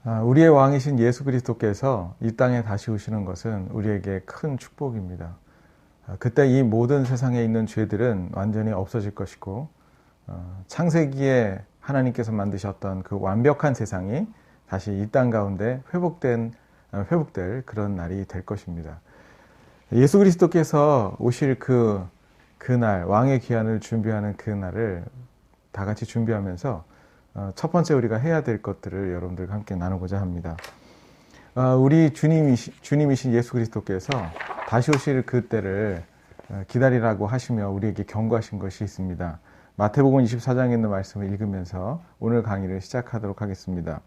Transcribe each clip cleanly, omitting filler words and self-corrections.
우리의 왕이신 예수 그리스도께서 이 땅에 다시 오시는 것은 우리에게 큰 축복입니다. 그때 이 모든 세상에 있는 죄들은 완전히 없어질 것이고, 창세기에 하나님께서 만드셨던 그 완벽한 세상이 다시 이 땅 가운데 회복될 그런 날이 될 것입니다. 예수 그리스도께서 오실 그날, 왕의 귀환을 준비하는 그날을 다 같이 준비하면서 첫 번째 우리가 해야 될 것들을 여러분들과 함께 나누고자 합니다. 우리 주님이신 예수 그리스도께서 다시 오실 그때를 기다리라고 하시며 우리에게 경고하신 것이 있습니다. 마태복음 24장에 있는 말씀을 읽으면서 오늘 강의를 시작하도록 하겠습니다.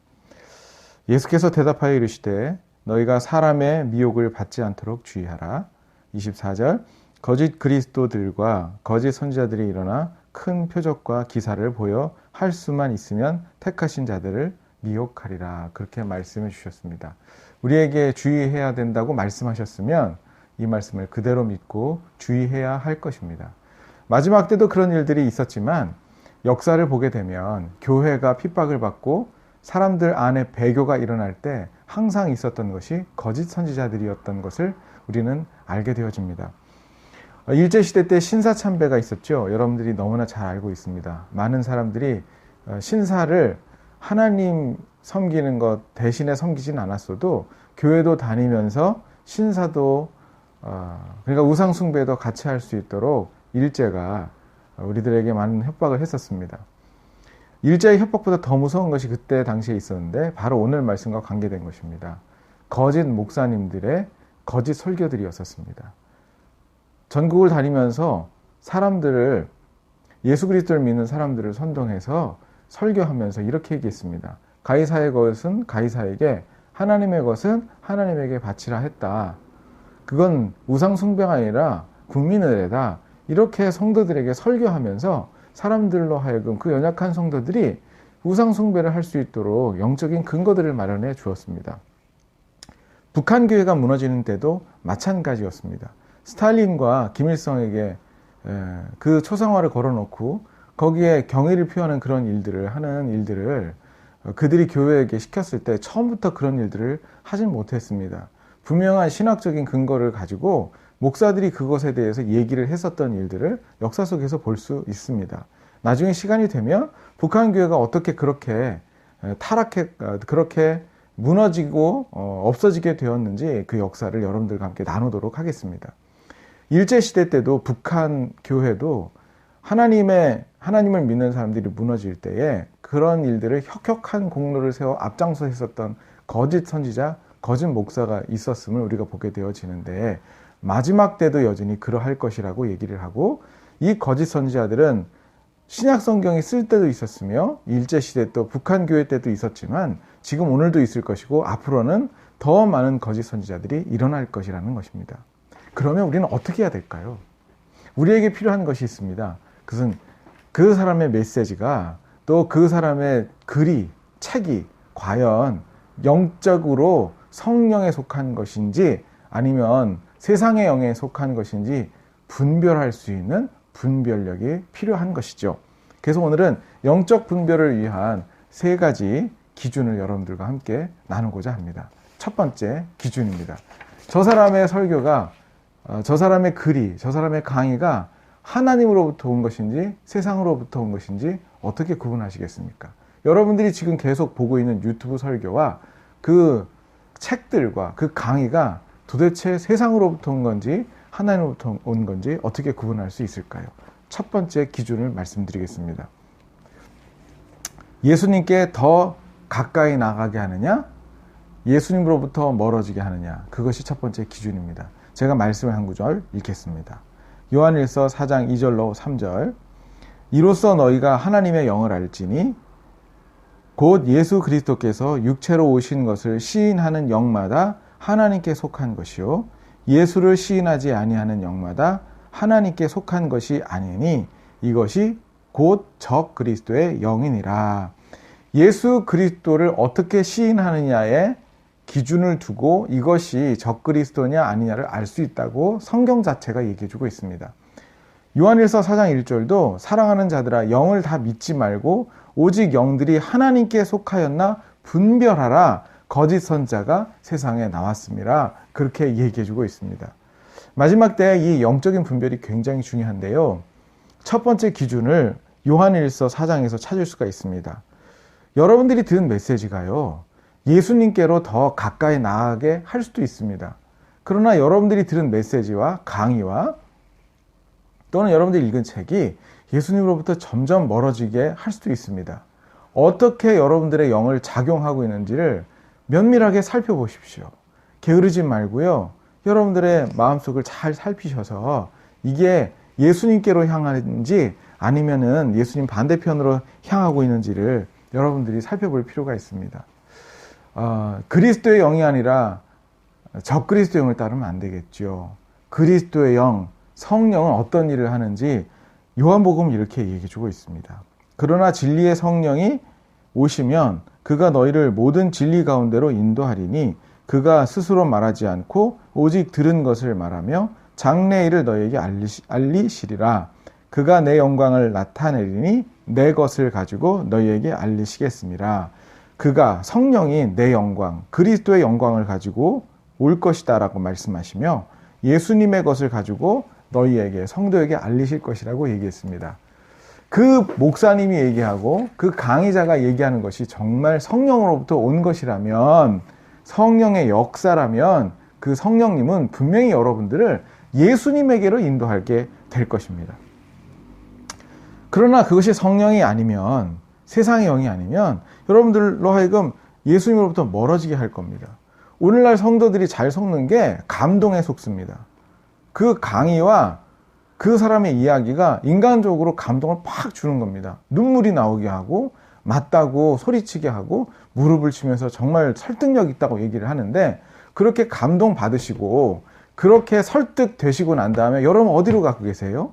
예수께서 대답하여 이르시되 너희가 사람의 미혹을 받지 않도록 주의하라. 24절 거짓 그리스도들과 거짓 선지자들이 일어나 큰 표적과 기사를 보여 할 수만 있으면 택하신 자들을 미혹하리라. 그렇게 말씀해 주셨습니다. 우리에게 주의해야 된다고 말씀하셨으면 이 말씀을 그대로 믿고 주의해야 할 것입니다. 마지막 때도 그런 일들이 있었지만 역사를 보게 되면 교회가 핍박을 받고 사람들 안에 배교가 일어날 때 항상 있었던 것이 거짓 선지자들이었던 것을 우리는 알게 되어집니다. 일제시대 때 신사참배가 있었죠. 여러분들이 너무나 잘 알고 있습니다. 많은 사람들이 신사를 하나님 섬기는 것 대신에 섬기진 않았어도 교회도 다니면서 신사도 그러니까 우상숭배도 같이 할 수 있도록 일제가 우리들에게 많은 협박을 했었습니다. 일제의 협박보다 더 무서운 것이 그때 당시에 있었는데 바로 오늘 말씀과 관계된 것입니다. 거짓 목사님들의 거짓 설교들이었었습니다. 전국을 다니면서 사람들을 예수 그리스도를 믿는 사람들을 선동해서 설교하면서 이렇게 얘기했습니다. 가이사의 것은 가이사에게 하나님의 것은 하나님에게 바치라 했다. 그건 우상 숭배가 아니라 국민의 애다. 이렇게 성도들에게 설교하면서 사람들로 하여금 그 연약한 성도들이 우상 숭배를 할 수 있도록 영적인 근거들을 마련해 주었습니다. 북한 교회가 무너지는 때도 마찬가지였습니다. 스탈린과 김일성에게 그 초상화를 걸어놓고 거기에 경의를 표하는 그런 일들을 하는 일들을 그들이 교회에게 시켰을 때 처음부터 그런 일들을 하진 못했습니다. 분명한 신학적인 근거를 가지고 목사들이 그것에 대해서 얘기를 했었던 일들을 역사 속에서 볼 수 있습니다. 나중에 시간이 되면 북한 교회가 어떻게 그렇게 그렇게 무너지고 없어지게 되었는지 그 역사를 여러분들과 함께 나누도록 하겠습니다. 일제시대 때도 북한 교회도 하나님을 믿는 사람들이 무너질 때에 그런 일들을 혁혁한 공로를 세워 앞장서 했었던 거짓 선지자, 거짓 목사가 있었음을 우리가 보게 되어지는데 마지막 때도 여전히 그러할 것이라고 얘기를 하고 이 거짓 선지자들은 신약 성경이 쓸 때도 있었으며 일제시대 또 북한 교회 때도 있었지만 지금 오늘도 있을 것이고 앞으로는 더 많은 거짓 선지자들이 일어날 것이라는 것입니다. 그러면 우리는 어떻게 해야 될까요? 우리에게 필요한 것이 있습니다. 그것은 그 사람의 메시지가 또 그 사람의 글이, 책이 과연 영적으로 성령에 속한 것인지 아니면 세상의 영에 속한 것인지 분별할 수 있는 분별력이 필요한 것이죠. 그래서 오늘은 영적 분별을 위한 세 가지 기준을 여러분들과 함께 나누고자 합니다. 첫 번째 기준입니다. 저 사람의 설교가 저 사람의 글이, 저 사람의 강의가 하나님으로부터 온 것인지 세상으로부터 온 것인지 어떻게 구분하시겠습니까? 여러분들이 지금 계속 보고 있는 유튜브 설교와 그 책들과 그 강의가 도대체 세상으로부터 온 건지 하나님으로부터 온 건지 어떻게 구분할 수 있을까요? 첫 번째 기준을 말씀드리겠습니다. 예수님께 더 가까이 나가게 하느냐? 예수님으로부터 멀어지게 하느냐? 그것이 첫 번째 기준입니다. 제가 말씀을 한 구절 읽겠습니다. 요한일서 4장 2절로 3절 이로써 너희가 하나님의 영을 알지니 곧 예수 그리스도께서 육체로 오신 것을 시인하는 영마다 하나님께 속한 것이요 예수를 시인하지 아니하는 영마다 하나님께 속한 것이 아니니 이것이 곧 적 그리스도의 영이니라. 예수 그리스도를 어떻게 시인하느냐에 기준을 두고 이것이 적 그리스도냐 아니냐를 알 수 있다고 성경 자체가 얘기해주고 있습니다. 요한일서 4장 1절도 사랑하는 자들아 영을 다 믿지 말고 오직 영들이 하나님께 속하였나 분별하라. 거짓 선자가 세상에 나왔습니다. 그렇게 얘기해주고 있습니다. 마지막 때 이 영적인 분별이 굉장히 중요한데요. 첫 번째 기준을 요한일서 4장에서 찾을 수가 있습니다. 여러분들이 들은 메시지가요, 예수님께로 더 가까이 나아가게 할 수도 있습니다. 그러나 여러분들이 들은 메시지와 강의와 또는 여러분들이 읽은 책이 예수님으로부터 점점 멀어지게 할 수도 있습니다. 어떻게 여러분들의 영을 작용하고 있는지를 면밀하게 살펴보십시오. 게으르지 말고요. 여러분들의 마음속을 잘 살피셔서 이게 예수님께로 향하는지 아니면은 예수님 반대편으로 향하고 있는지를 여러분들이 살펴볼 필요가 있습니다. 그리스도의 영이 아니라 적그리스도의 영을 따르면 안 되겠죠. 그리스도의 영, 성령은 어떤 일을 하는지 요한복음은 이렇게 얘기해주고 있습니다. 그러나 진리의 성령이 오시면 그가 너희를 모든 진리 가운데로 인도하리니 그가 스스로 말하지 않고 오직 들은 것을 말하며 장래 일을 너희에게 알리시리라. 그가 내 영광을 나타내리니 내 것을 가지고 너희에게 알리시겠습니다. 그가 성령이 내 영광, 그리스도의 영광을 가지고 올 것이다 라고 말씀하시며 예수님의 것을 가지고 너희에게, 성도에게 알리실 것이라고 얘기했습니다. 그 목사님이 얘기하고 그 강의자가 얘기하는 것이 정말 성령으로부터 온 것이라면, 성령의 역사라면 그 성령님은 분명히 여러분들을 예수님에게로 인도하게 될 것입니다. 그러나 그것이 성령이 아니면, 세상의 영이 아니면 여러분들로 하여금 예수님으로부터 멀어지게 할 겁니다. 오늘날 성도들이 잘 속는 게 감동에 속습니다. 그 강의와 그 사람의 이야기가 인간적으로 감동을 팍 주는 겁니다. 눈물이 나오게 하고 맞다고 소리치게 하고 무릎을 치면서 정말 설득력 있다고 얘기를 하는데, 그렇게 감동 받으시고 그렇게 설득되시고 난 다음에 여러분 어디로 가고 계세요?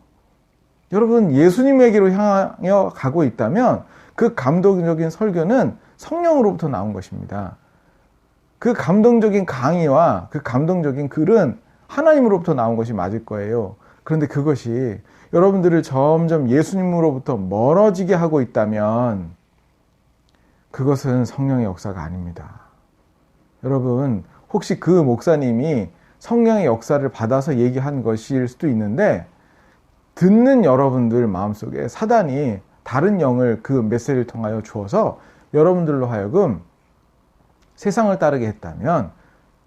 여러분 예수님에게로 향하여 가고 있다면 그 감동적인 설교는 성령으로부터 나온 것입니다. 그 감동적인 강의와 그 감동적인 글은 하나님으로부터 나온 것이 맞을 거예요. 그런데 그것이 여러분들을 점점 예수님으로부터 멀어지게 하고 있다면 그것은 성령의 역사가 아닙니다. 여러분, 혹시 그 목사님이 성령의 역사를 받아서 얘기한 것일 수도 있는데, 듣는 여러분들 마음속에 사단이 다른 영을 그 메시지를 통하여 주어서 여러분들로 하여금 세상을 따르게 했다면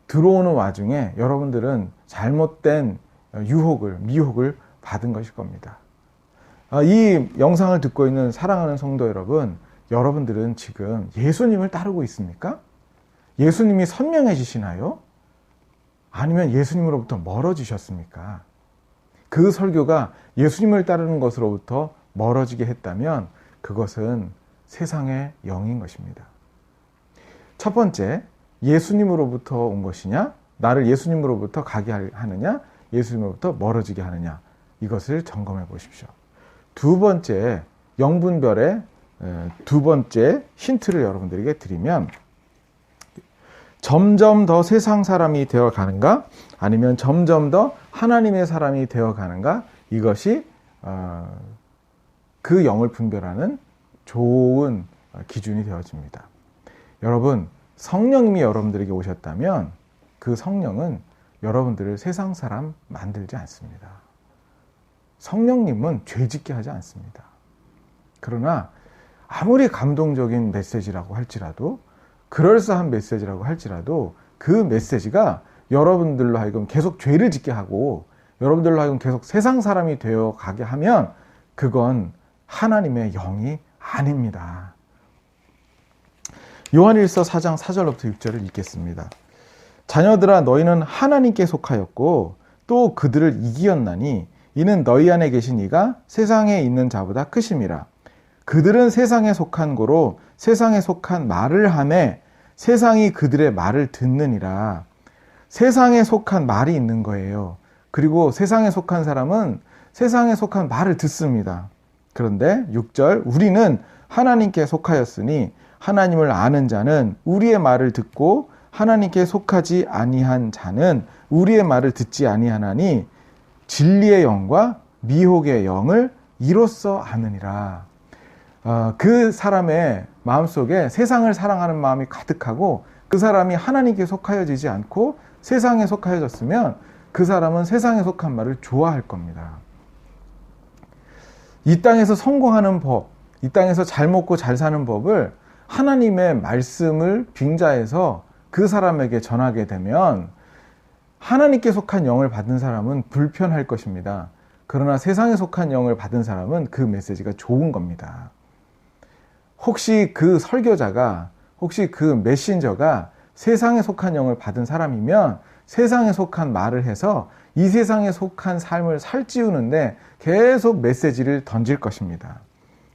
들어오는 와중에 여러분들은 잘못된 유혹을, 미혹을 받은 것일 겁니다. 이 영상을 듣고 있는 사랑하는 성도 여러분, 여러분들은 지금 예수님을 따르고 있습니까? 예수님이 선명해지시나요? 아니면 예수님으로부터 멀어지셨습니까? 그 설교가 예수님을 따르는 것으로부터 멀어지게 했다면 그것은 세상의 영인 것입니다. 첫 번째, 예수님으로부터 온 것이냐? 나를 예수님으로부터 가게 하느냐? 예수님으로부터 멀어지게 하느냐? 이것을 점검해 보십시오. 두 번째, 영분별의 두 번째 힌트를 여러분들에게 드리면, 점점 더 세상 사람이 되어 가는가? 아니면 점점 더 하나님의 사람이 되어 가는가? 이것이 그 영을 분별하는 좋은 기준이 되어집니다. 여러분, 성령님이 여러분들에게 오셨다면 그 성령은 여러분들을 세상 사람 만들지 않습니다. 성령님은 죄짓게 하지 않습니다. 그러나 아무리 감동적인 메시지라고 할지라도, 그럴싸한 메시지라고 할지라도 그 메시지가 여러분들로 하여금 계속 죄를 짓게 하고 여러분들로 하여금 계속 세상 사람이 되어 가게 하면 그건 하나님의 영이 아닙니다. 요한일서 4장 4절부터 6절을 읽겠습니다. 자녀들아, 너희는 하나님께 속하였고 또 그들을 이기었나니 이는 너희 안에 계신 이가 세상에 있는 자보다 크심이라. 그들은 세상에 속한 고로 세상에 속한 말을 하매 세상이 그들의 말을 듣느니라. 세상에 속한 말이 있는 거예요. 그리고 세상에 속한 사람은 세상에 속한 말을 듣습니다. 그런데 6절, 우리는 하나님께 속하였으니 하나님을 아는 자는 우리의 말을 듣고 하나님께 속하지 아니한 자는 우리의 말을 듣지 아니하나니 진리의 영과 미혹의 영을 이로써 아느니라. 그 사람의 마음속에 세상을 사랑하는 마음이 가득하고 그 사람이 하나님께 속하여지지 않고 세상에 속하여졌으면 그 사람은 세상에 속한 말을 좋아할 겁니다. 이 땅에서 성공하는 법, 이 땅에서 잘 먹고 잘 사는 법을 하나님의 말씀을 빙자해서 그 사람에게 전하게 되면 하나님께 속한 영을 받은 사람은 불편할 것입니다. 그러나 세상에 속한 영을 받은 사람은 그 메시지가 좋은 겁니다. 혹시 그 설교자가, 혹시 그 메신저가 세상에 속한 영을 받은 사람이면 세상에 속한 말을 해서 이 세상에 속한 삶을 살찌우는데 계속 메시지를 던질 것입니다.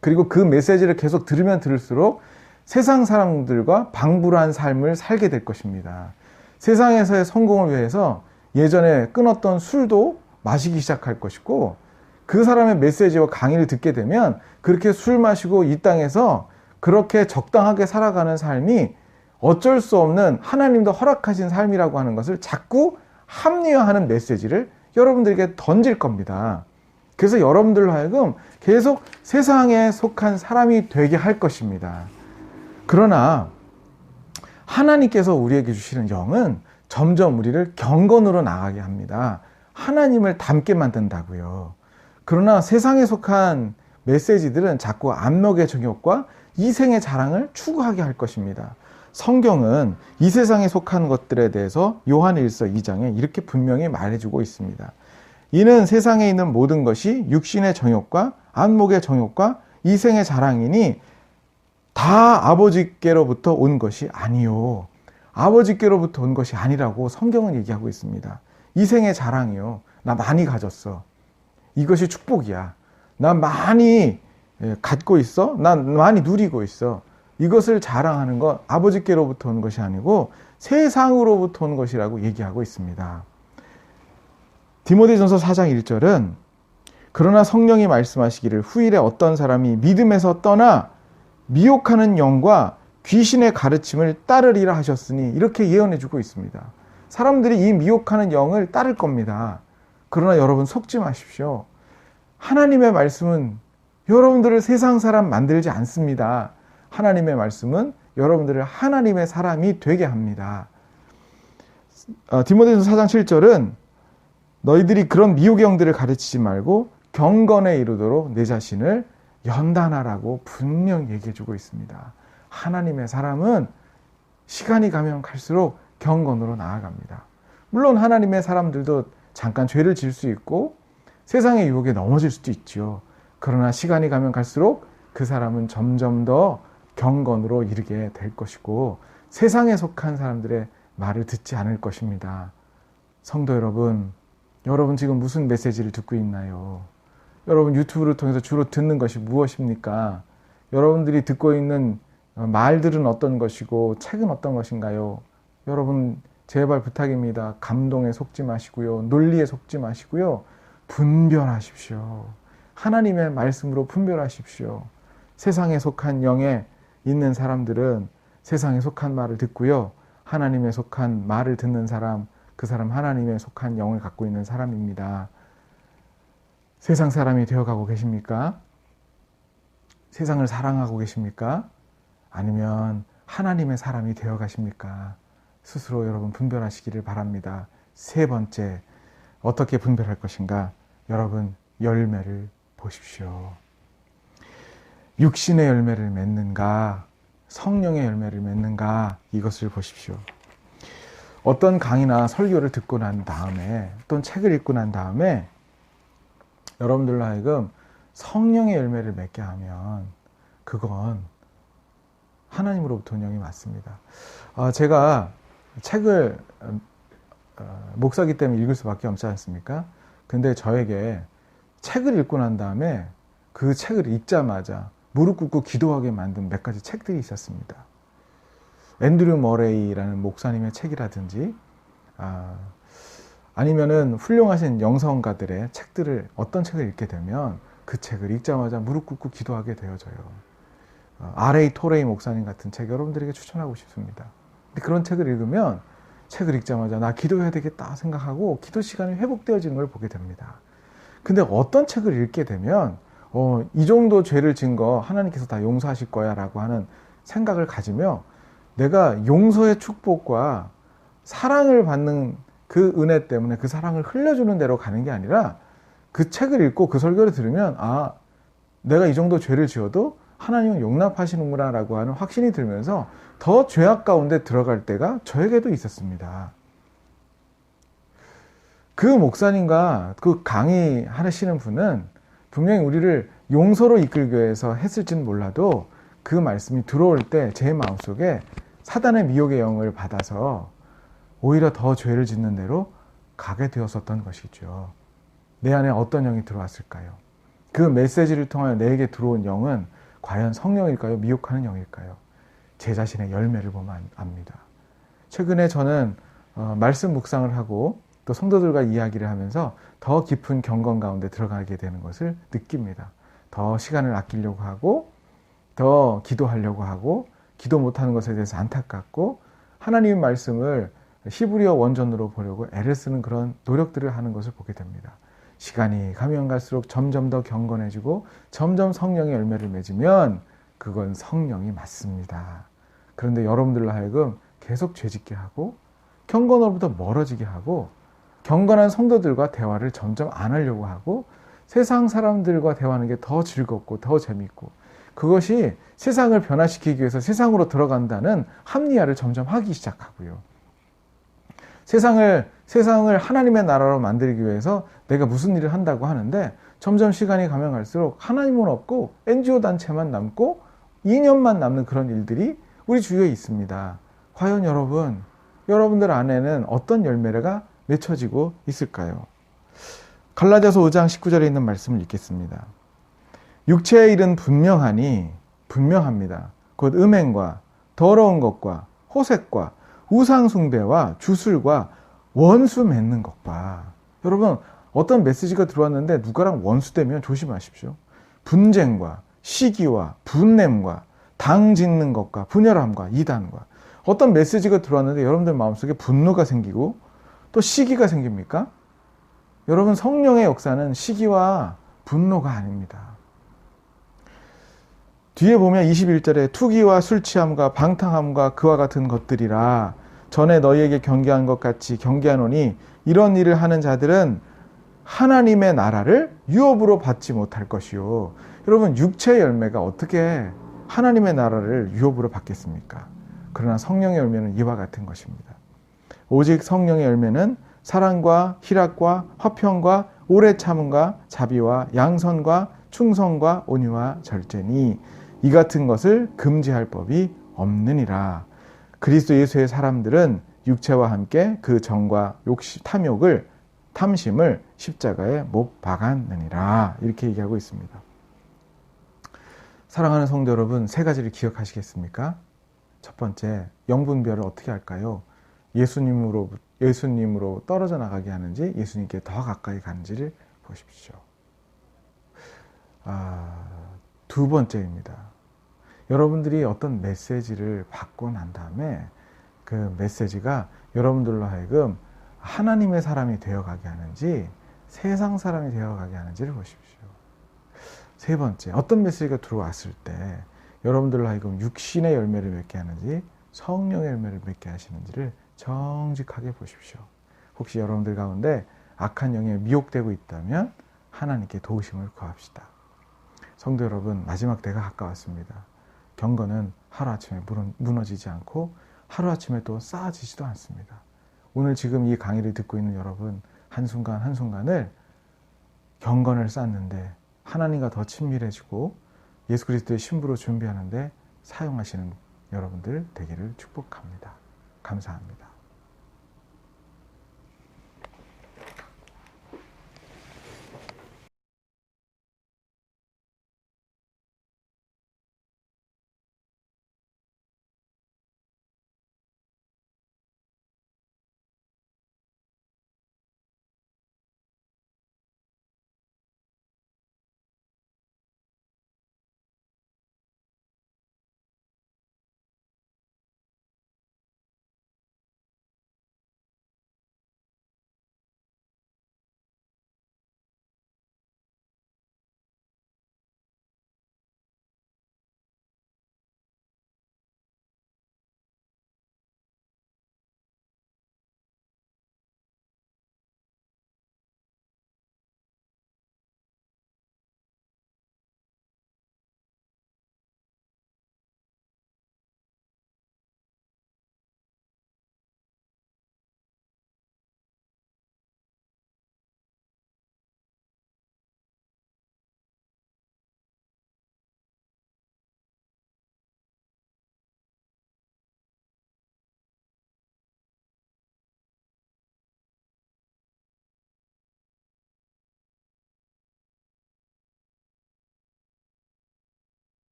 그리고 그 메시지를 계속 들으면 들을수록 세상 사람들과 방불한 삶을 살게 될 것입니다. 세상에서의 성공을 위해서 예전에 끊었던 술도 마시기 시작할 것이고, 그 사람의 메시지와 강의를 듣게 되면 그렇게 술 마시고 이 땅에서 그렇게 적당하게 살아가는 삶이 어쩔 수 없는 하나님도 허락하신 삶이라고 하는 것을 자꾸 합리화하는 메시지를 여러분들에게 던질 겁니다. 그래서 여러분들로 하여금 계속 세상에 속한 사람이 되게 할 것입니다. 그러나 하나님께서 우리에게 주시는 영은 점점 우리를 경건으로 나가게 합니다. 하나님을 닮게 만든다고요. 그러나 세상에 속한 메시지들은 자꾸 안목의 정욕과 이생의 자랑을 추구하게 할 것입니다. 성경은 이 세상에 속한 것들에 대해서 요한일서 2장에 이렇게 분명히 말해주고 있습니다. 이는 세상에 있는 모든 것이 육신의 정욕과 안목의 정욕과 이생의 자랑이니 다 아버지께로부터 온 것이 아니요. 아버지께로부터 온 것이 아니라고 성경은 얘기하고 있습니다. 이생의 자랑이요. 나 많이 가졌어. 이것이 축복이야. 나 많이 갖고 있어. 난 많이 누리고 있어. 이것을 자랑하는 건 아버지께로부터 온 것이 아니고 세상으로부터 온 것이라고 얘기하고 있습니다. 디모데전서 4장 1절은 그러나 성령이 말씀하시기를 후일에 어떤 사람이 믿음에서 떠나 미혹하는 영과 귀신의 가르침을 따르리라 하셨으니 이렇게 예언해 주고 있습니다. 사람들이 이 미혹하는 영을 따를 겁니다. 그러나 여러분 속지 마십시오. 하나님의 말씀은 여러분들을 세상 사람 만들지 않습니다. 하나님의 말씀은 여러분들을 하나님의 사람이 되게 합니다. 디모데전서 4장 7절은 너희들이 그런 미혹의 영들을 가르치지 말고 경건에 이르도록 내 자신을 연단하라고 분명히 얘기해 주고 있습니다. 하나님의 사람은 시간이 가면 갈수록 경건으로 나아갑니다. 물론 하나님의 사람들도 잠깐 죄를 지을 수 있고 세상의 유혹에 넘어질 수도 있죠. 그러나 시간이 가면 갈수록 그 사람은 점점 더 경건으로 이르게 될 것이고 세상에 속한 사람들의 말을 듣지 않을 것입니다. 성도 여러분, 여러분 지금 무슨 메시지를 듣고 있나요? 여러분 유튜브를 통해서 주로 듣는 것이 무엇입니까? 여러분들이 듣고 있는 말들은 어떤 것이고 책은 어떤 것인가요? 여러분 제발 부탁입니다. 감동에 속지 마시고요. 논리에 속지 마시고요. 분별하십시오. 하나님의 말씀으로 분별하십시오. 세상에 속한 영에 있는 사람들은 세상에 속한 말을 듣고요. 하나님에 속한 말을 듣는 사람, 그 사람 하나님에 속한 영을 갖고 있는 사람입니다. 세상 사람이 되어가고 계십니까? 세상을 사랑하고 계십니까? 아니면 하나님의 사람이 되어가십니까? 스스로 여러분 분별하시기를 바랍니다. 세 번째, 어떻게 분별할 것인가? 여러분 열매를 보십시오. 육신의 열매를 맺는가? 성령의 열매를 맺는가? 이것을 보십시오. 어떤 강의나 설교를 듣고 난 다음에 또는 책을 읽고 난 다음에 여러분들로 하여금 성령의 열매를 맺게 하면 그건 하나님으로부터 온 영이 맞습니다. 제가 책을 목사기 때문에 읽을 수밖에 없지 않습니까? 근데 저에게 책을 읽고 난 다음에 그 책을 읽자마자 무릎 꿇고 기도하게 만든 몇 가지 책들이 있었습니다. 앤드류 머레이라는 목사님의 책이라든지 아니면은 훌륭하신 영성가들의 책들을 어떤 책을 읽게 되면 그 책을 읽자마자 무릎 꿇고 기도하게 되어져요. R.A. 토레이 목사님 같은 책 여러분들에게 추천하고 싶습니다. 근데 그런 책을 읽으면 책을 읽자마자 나 기도해야 되겠다 생각하고 기도 시간이 회복되어지는 걸 보게 됩니다. 근데 어떤 책을 읽게 되면 이 정도 죄를 지은 거 하나님께서 다 용서하실 거야 라고 하는 생각을 가지며 내가 용서의 축복과 사랑을 받는 그 은혜 때문에 그 사랑을 흘려주는 대로 가는 게 아니라 그 책을 읽고 그 설교를 들으면 내가 이 정도 죄를 지어도 하나님은 용납하시는구나 라고 하는 확신이 들면서 더 죄악 가운데 들어갈 때가 저에게도 있었습니다. 그 목사님과 그 강의하시는 분은 분명히 우리를 용서로 이끌기 위해서 했을지는 몰라도 그 말씀이 들어올 때 제 마음속에 사단의 미혹의 영을 받아서 오히려 더 죄를 짓는 대로 가게 되었었던 것이죠. 내 안에 어떤 영이 들어왔을까요? 그 메시지를 통하여 내게 들어온 영은 과연 성령일까요? 미혹하는 영일까요? 제 자신의 열매를 보면 압니다. 최근에 저는 말씀 묵상을 하고 또 성도들과 이야기를 하면서 더 깊은 경건 가운데 들어가게 되는 것을 느낍니다. 더 시간을 아끼려고 하고 더 기도하려고 하고 기도 못하는 것에 대해서 안타깝고 하나님의 말씀을 히브리어 원전으로 보려고 애를 쓰는 그런 노력들을 하는 것을 보게 됩니다. 시간이 가면 갈수록 점점 더 경건해지고 점점 성령의 열매를 맺으면 그건 성령이 맞습니다. 그런데 여러분들로 하여금 계속 죄짓게 하고 경건으로부터 멀어지게 하고 경건한 성도들과 대화를 점점 안 하려고 하고 세상 사람들과 대화하는 게 더 즐겁고 더 재밌고 그것이 세상을 변화시키기 위해서 세상으로 들어간다는 합리화를 점점 하기 시작하고요. 세상을 하나님의 나라로 만들기 위해서 내가 무슨 일을 한다고 하는데 점점 시간이 가면 갈수록 하나님은 없고 NGO 단체만 남고 이념만 남는 그런 일들이 우리 주위에 있습니다. 과연 여러분들 안에는 어떤 열매가 맺혀지고 있을까요? 갈라디아서 5장 19절에 있는 말씀을 읽겠습니다. 육체의 일은 분명합니다. 곧 음행과 더러운 것과 호색과 우상 숭배와 주술과 원수 맺는 것과 여러분 어떤 메시지가 들어왔는데 누가랑 원수되면 조심하십시오. 분쟁과 시기와 분냄과 당 짓는 것과 분열함과 이단과 어떤 메시지가 들어왔는데 여러분들 마음속에 분노가 생기고 또 시기가 생깁니까? 여러분 성령의 역사는 시기와 분노가 아닙니다. 뒤에 보면 21절에 투기와 술 취함과 방탕함과 그와 같은 것들이라 전에 너희에게 경계한 것 같이 경계하노니 이런 일을 하는 자들은 하나님의 나라를 유업으로 받지 못할 것이요. 여러분 육체의 열매가 어떻게 하나님의 나라를 유업으로 받겠습니까? 그러나 성령의 열매는 이와 같은 것입니다. 오직 성령의 열매는 사랑과 희락과 화평과 오래 참음과 자비와 양선과 충성과 온유와 절제니 이 같은 것을 금지할 법이 없느니라. 그리스도 예수의 사람들은 육체와 함께 그 정과 탐심을 십자가에 못 박았느니라. 이렇게 얘기하고 있습니다. 사랑하는 성도 여러분, 세 가지를 기억하시겠습니까? 첫 번째, 영분별을 어떻게 할까요? 예수님으로 떨어져 나가게 하는지 예수님께 더 가까이 가는지를 보십시오. 두 번째입니다. 여러분들이 어떤 메시지를 받고 난 다음에 그 메시지가 여러분들로 하여금 하나님의 사람이 되어가게 하는지 세상 사람이 되어가게 하는지를 보십시오. 세 번째, 어떤 메시지가 들어왔을 때 여러분들로 하여금 육신의 열매를 맺게 하는지 성령의 열매를 맺게 하시는지를 정직하게 보십시오. 혹시 여러분들 가운데 악한 영에 미혹되고 있다면 하나님께 도우심을 구합시다. 성도 여러분, 마지막 때가 가까웠습니다. 경건은 하루아침에 무너지지 않고 하루아침에 또 쌓아지지도 않습니다. 오늘 지금 이 강의를 듣고 있는 여러분 한순간 한순간을 경건을 쌓는데 하나님과 더 친밀해지고 예수 그리스도의 신부로 준비하는데 사용하시는 여러분들 되기를 축복합니다. 감사합니다.